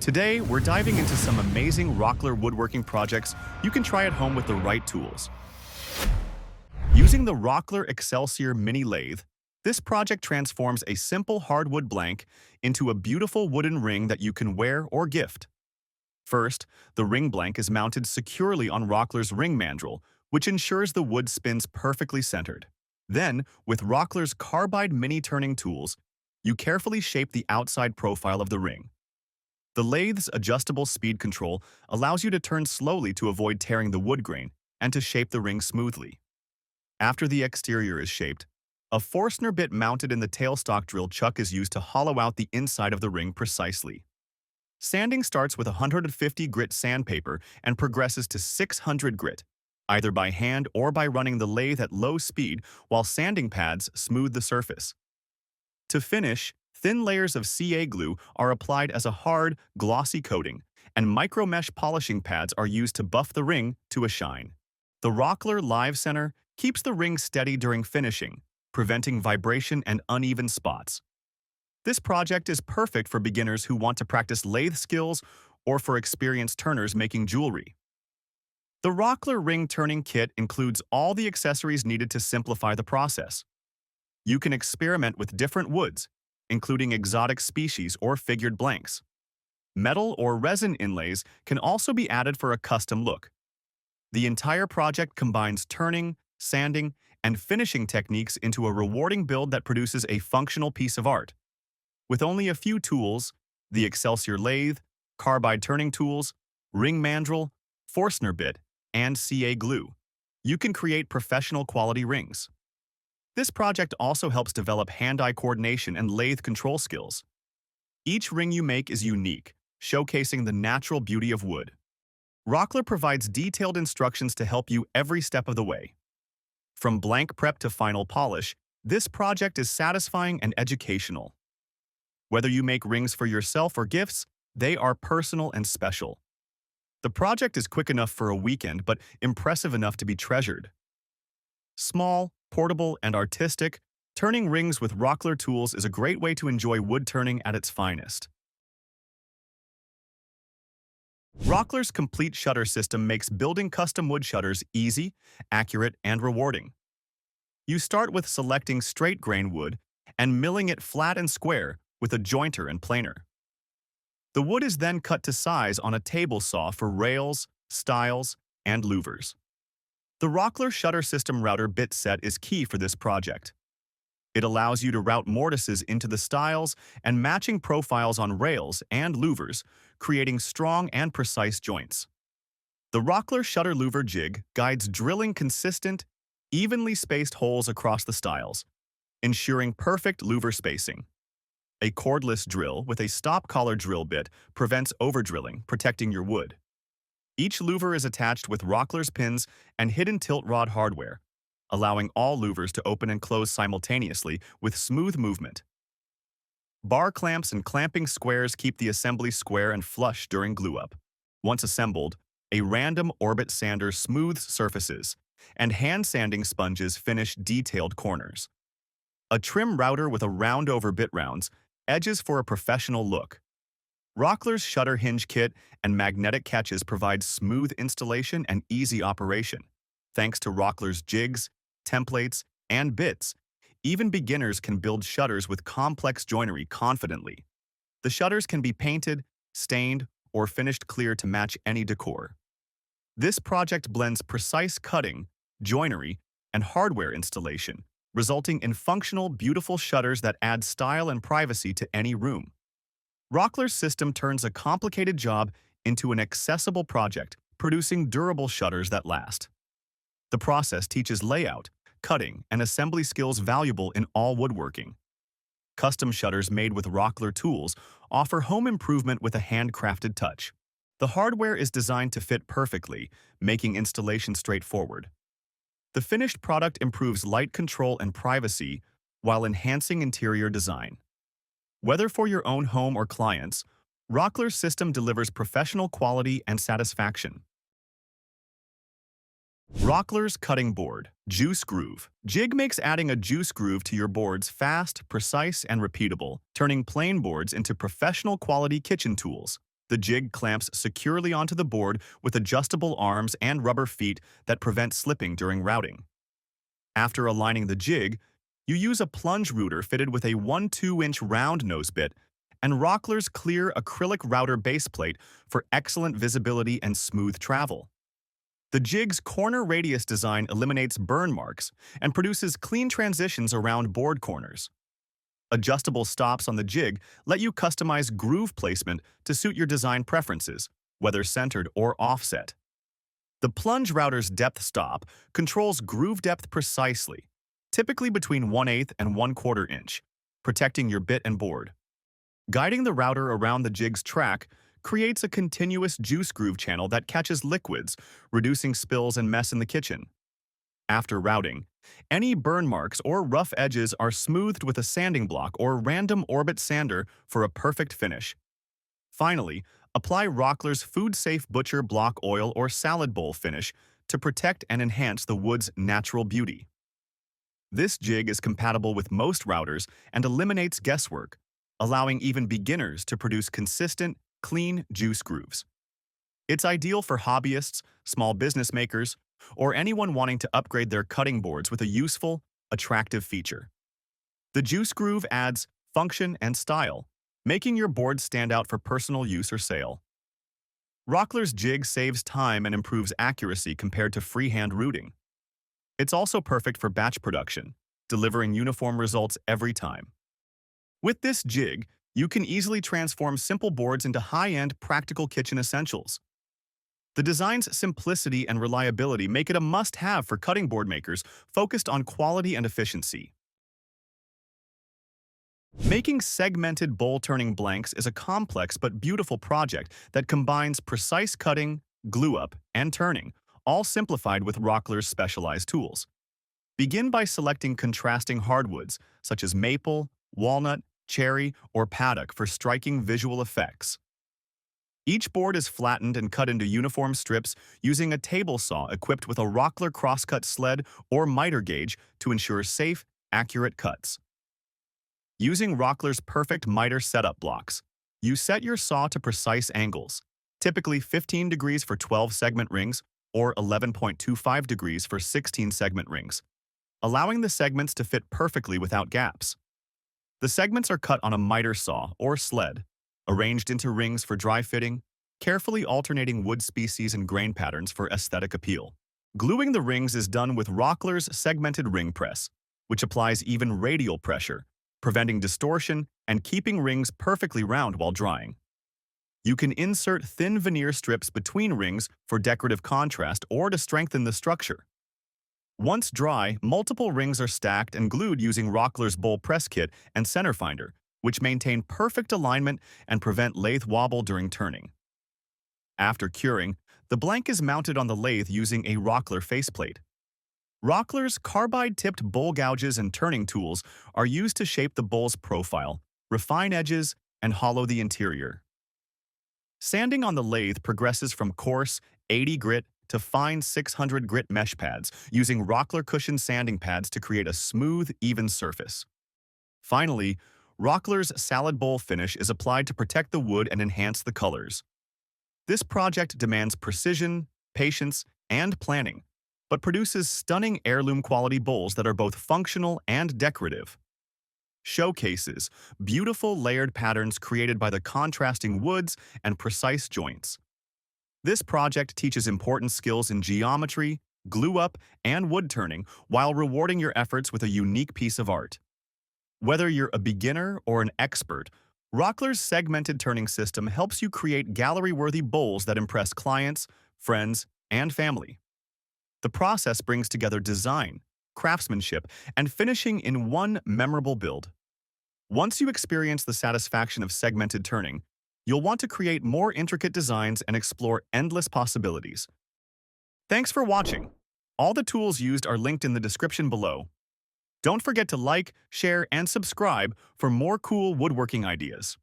Today, we're diving into some amazing Rockler woodworking projects you can try at home with the right tools. Using the Rockler Excelsior Mini Lathe, this project transforms a simple hardwood blank into a beautiful wooden ring that you can wear or gift. First, the ring blank is mounted securely on Rockler's ring mandrel, which ensures the wood spins perfectly centered. Then, with Rockler's carbide mini turning tools, you carefully shape the outside profile of the ring. The lathe's adjustable speed control allows you to turn slowly to avoid tearing the wood grain and to shape the ring smoothly. After the exterior is shaped, a Forstner bit mounted in the tailstock drill chuck is used to hollow out the inside of the ring precisely. Sanding starts with 150 grit sandpaper and progresses to 600 grit, either by hand or by running the lathe at low speed while sanding pads smooth the surface. To finish, thin layers of CA glue are applied as a hard, glossy coating, and micro-mesh polishing pads are used to buff the ring to a shine. The Rockler Live Center keeps the ring steady during finishing, preventing vibration and uneven spots. This project is perfect for beginners who want to practice lathe skills or for experienced turners making jewelry. The Rockler Ring Turning Kit includes all the accessories needed to simplify the process. You can experiment with different woods, including exotic species or figured blanks. Metal or resin inlays can also be added for a custom look. The entire project combines turning, sanding, and finishing techniques into a rewarding build that produces a functional piece of art. With only a few tools, the Excelsior lathe, carbide turning tools, ring mandrel, Forstner bit, and CA glue, you can create professional quality rings. This project also helps develop hand-eye coordination and lathe control skills. Each ring you make is unique, showcasing the natural beauty of wood. Rockler provides detailed instructions to help you every step of the way. From blank prep to final polish, this project is satisfying and educational. Whether you make rings for yourself or gifts, they are personal and special. The project is quick enough for a weekend, but impressive enough to be treasured. Small, portable, and artistic, turning rings with Rockler tools is a great way to enjoy wood turning at its finest. Rockler's complete shutter system makes building custom wood shutters easy, accurate, and rewarding. You start with selecting straight grain wood and milling it flat and square with a jointer and planer. The wood is then cut to size on a table saw for rails, stiles, and louvers. The Rockler Shutter System Router bit set is key for this project. It allows you to route mortises into the stiles and matching profiles on rails and louvers, creating strong and precise joints. The Rockler Shutter Louver Jig guides drilling consistent, evenly spaced holes across the stiles, ensuring perfect louver spacing. A cordless drill with a stop collar drill bit prevents overdrilling, protecting your wood. Each louver is attached with Rockler's pins and hidden tilt rod hardware, allowing all louvers to open and close simultaneously with smooth movement. Bar clamps and clamping squares keep the assembly square and flush during glue-up. Once assembled, a random orbit sander smooths surfaces, and hand sanding sponges finish detailed corners. A trim router with a round-over bit rounds edges for a professional look. Rockler's shutter hinge kit and magnetic catches provide smooth installation and easy operation. Thanks to Rockler's jigs, templates, and bits, even beginners can build shutters with complex joinery confidently. The shutters can be painted, stained, or finished clear to match any decor. This project blends precise cutting, joinery, and hardware installation, resulting in functional, beautiful shutters that add style and privacy to any room. Rockler's system turns a complicated job into an accessible project, producing durable shutters that last. The process teaches layout, cutting, and assembly skills valuable in all woodworking. Custom shutters made with Rockler tools offer home improvement with a handcrafted touch. The hardware is designed to fit perfectly, making installation straightforward. The finished product improves light control and privacy while enhancing interior design. Whether for your own home or clients, Rockler's system delivers professional quality and satisfaction. Rockler's Cutting Board, Juice Groove. Jig makes adding a juice groove to your boards fast, precise, and repeatable, turning plain boards into professional quality kitchen tools. The jig clamps securely onto the board with adjustable arms and rubber feet that prevent slipping during routing. After aligning the jig, you use a plunge router fitted with a 1-2-inch round nose bit and Rockler's clear acrylic router base plate for excellent visibility and smooth travel. The jig's corner radius design eliminates burn marks and produces clean transitions around board corners. Adjustable stops on the jig let you customize groove placement to suit your design preferences, whether centered or offset. The plunge router's depth stop controls groove depth precisely, typically between 1/8 and 1/4 inch, protecting your bit and board. Guiding the router around the jig's track creates a continuous juice groove channel that catches liquids, reducing spills and mess in the kitchen. After routing, any burn marks or rough edges are smoothed with a sanding block or random orbit sander for a perfect finish. Finally, apply Rockler's food-safe butcher block oil or salad bowl finish to protect and enhance the wood's natural beauty. This jig is compatible with most routers and eliminates guesswork, allowing even beginners to produce consistent, clean juice grooves. It's ideal for hobbyists, small business makers, or anyone wanting to upgrade their cutting boards with a useful, attractive feature. The juice groove adds function and style, making your board stand out for personal use or sale. Rockler's jig saves time and improves accuracy compared to freehand routing. It's also perfect for batch production, delivering uniform results every time. With this jig, you can easily transform simple boards into high-end, practical kitchen essentials. The design's simplicity and reliability make it a must-have for cutting board makers focused on quality and efficiency. Making segmented bowl-turning blanks is a complex but beautiful project that combines precise cutting, glue-up, and turning, all simplified with Rockler's specialized tools. Begin by selecting contrasting hardwoods, such as maple, walnut, cherry, or paddock for striking visual effects. Each board is flattened and cut into uniform strips using a table saw equipped with a Rockler crosscut sled or miter gauge to ensure safe, accurate cuts. Using Rockler's perfect miter setup blocks, you set your saw to precise angles, typically 15 degrees for 12-segment rings or 11.25 degrees for 16-segment rings, allowing the segments to fit perfectly without gaps. The segments are cut on a miter saw or sled, arranged into rings for dry fitting, carefully alternating wood species and grain patterns for aesthetic appeal. Gluing the rings is done with Rockler's segmented ring press, which applies even radial pressure, preventing distortion and keeping rings perfectly round while drying. You can insert thin veneer strips between rings for decorative contrast or to strengthen the structure. Once dry, multiple rings are stacked and glued using Rockler's bowl press kit and center finder, which maintain perfect alignment and prevent lathe wobble during turning. After curing, the blank is mounted on the lathe using a Rockler faceplate. Rockler's carbide-tipped bowl gouges and turning tools are used to shape the bowl's profile, refine edges, and hollow the interior. Sanding on the lathe progresses from coarse, 80 grit to fine 600 grit mesh pads using Rockler cushion sanding pads to create a smooth, even surface. Finally, Rockler's salad bowl finish is applied to protect the wood and enhance the colors. This project demands precision, patience, and planning, but produces stunning heirloom-quality bowls that are both functional and decorative. Showcases beautiful layered patterns created by the contrasting woods and precise joints. This project teaches important skills in geometry, glue-up, and wood turning while rewarding your efforts with a unique piece of art. Whether you're a beginner or an expert, Rockler's segmented turning system helps you create gallery-worthy bowls that impress clients, friends, and family. The process brings together design, craftsmanship, and finishing in one memorable build. Once you experience the satisfaction of segmented turning, you'll want to create more intricate designs and explore endless possibilities. Thanks for watching. All the tools used are linked in the description below. Don't forget to like, share, and subscribe for more cool woodworking ideas.